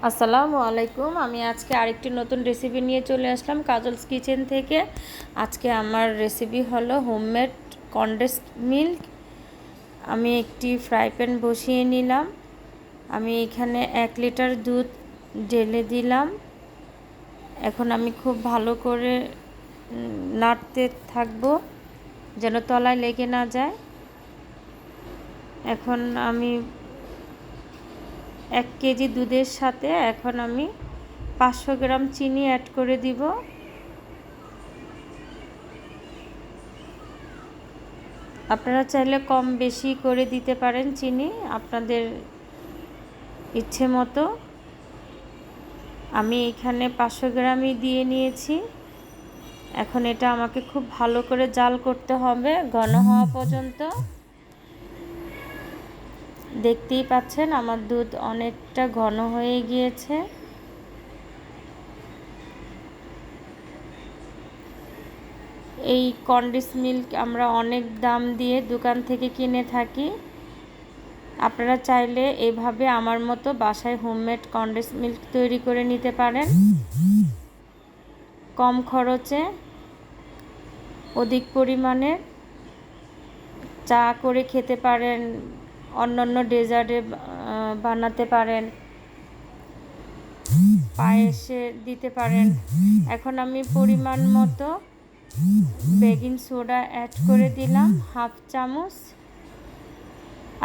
আসসালামু আলাইকুম। আমি আজকে আরেকটি নতুন রেসিপি নিয়ে চলে আসলাম কাজলস কিচেন থেকে। আজকে আমার রেসিপি হলো হোমমেড কনডেন্সড মিল্ক। আমি একটি ফ্রাই প্যান বসিয়ে নিলাম। আমি এখানে 1 লিটার দুধ ঢেলে দিলাম। এখন আমি খুব ভালো করে নাড়তে থাকবো যেন তলায় লেগে না যায়। এখন আমি 1 কেজি দুধের সাথে এখন আমি 500 গ্রাম চিনি অ্যাড করে দিব। আপনারা চাইলে কম বেশি করে দিতে পারেন চিনি আপনাদের ইচ্ছে মতো। আমি এখানে 500 গ্রামই দিয়ে নিয়েছি। এখন এটা আমাকে খুব ভালো করে জাল করতে হবে ঘন হওয়া পর্যন্ত। দেখতেই পাচ্ছেন আমার দুধ অনেকটা ঘন হয়ে গিয়েছে। এই কনডেন্স মিল্ক আমরা অনেক দাম দিয়ে দোকান থেকে কিনে থাকি। আপনারা চাইলে এভাবে আমার মতো বাসায় হোমমেড কনডেন্স মিল্ক তৈরি করে নিতে পারেন। কম খরচে অধিক পরিমাণে চা করে খেতে পারেন, অন্যান্য ডেজার্টে বানাতে পারেন, পায়েসে দিতে পারেন। এখন আমি পরিমাণ মতো বেকিং সোডা অ্যাড করে দিলাম 1/2 চামচ।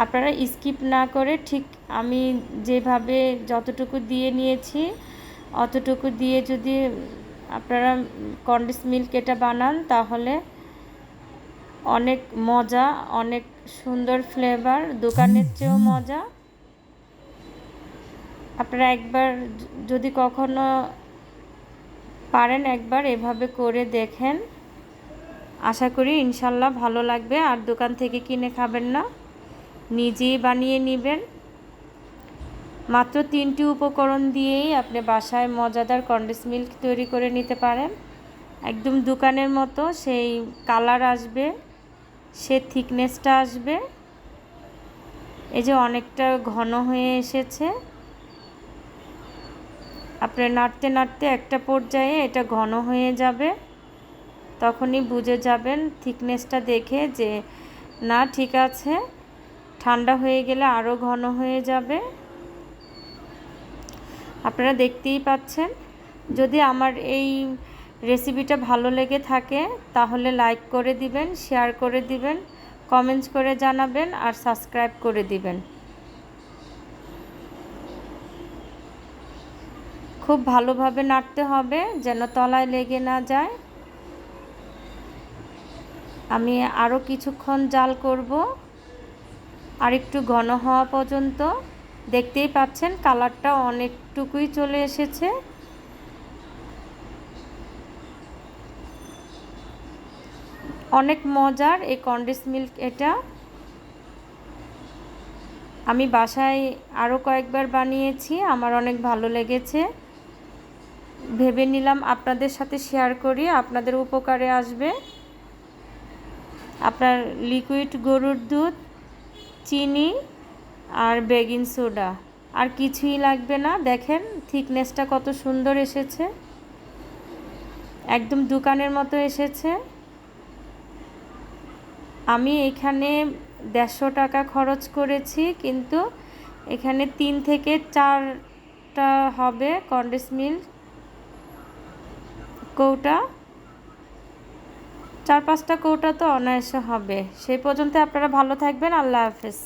আপনারা স্কিপ না করে ঠিক আমি যেভাবে যতটুকু দিয়ে নিয়েছি অতটুকু দিয়ে যদি আপনারা কনডেন্স মিল্ক এটা বানান তাহলে অনেক মজা, অনেক সুন্দর ফ্লেভার, দোকানের চেয়েও মজা। আপনারা একবার যদি কখনো পারেন একবার এভাবে করে দেখেন। আশা করি ইনশাল্লাহ ভালো লাগবে। আর দোকান থেকে কিনে খাবেন না, নিজেই বানিয়ে নেবেন। মাত্র 3টি উপকরণ দিয়েই আপনি বাসায় মজাদার কনডেন্স মিল্ক তৈরি করে নিতে পারেন। একদম দোকানের মতো সেই কালার আসবে, সে থিকনেসটা আসবে। এই যে অনেকটা ঘন হয়ে এসেছে। আপনি নাড়তে নাড়তে একটা পর্যায়ে এটা ঘন হয়ে যাবে, তখনই বুঝে যাবেন থিকনেসটা দেখে যে না ঠিক আছে। ঠান্ডা হয়ে গেলে আরও ঘন হয়ে যাবে। আপনারা দেখতেই পাচ্ছেন। যদি আমার এই রেসিপিটা ভালো লেগে থাকে তাহলে লাইক করে দিবেন, শেয়ার করে দিবেন, কমেন্টস করে জানাবেন আর সাবস্ক্রাইব করে দিবেন। খুব ভালোভাবে নাড়তে হবে যেন তলায় লেগে না যায়। আমি আরও কিছুক্ষণ জাল করব, আর একটু ঘন হওয়া পর্যন্ত। দেখতেই পাচ্ছেন কালারটা অনেকটুকুই চলে এসেছে। অনেক মজার এই কনডেন্স মিল্ক এটা। আমি বাসায় আরও কয়েকবার বানিয়েছি, আমার অনেক ভালো লেগেছে। ভেবে নিলাম আপনাদের সাথে শেয়ার করি, আপনাদের উপকারে আসবে। আপনার লিকুইড গরুর দুধ, চিনি আর বেকিং সোডা, আর কিছুই লাগবে না। দেখেন থিকনেসটা কত সুন্দর এসেছে, একদম দোকানের মতো এসেছে। আমি এখানে 150 টাকা খরচ করেছি, কিন্তু এখানে 3 থেকে 4টা হবে কনডেন্স মিল্ক কৌটা। 4-5টা কৌটা তো অনায়াসে হবে। সেই পর্যন্ত আপনারা ভালো থাকবেন। আল্লাহ হাফেজ।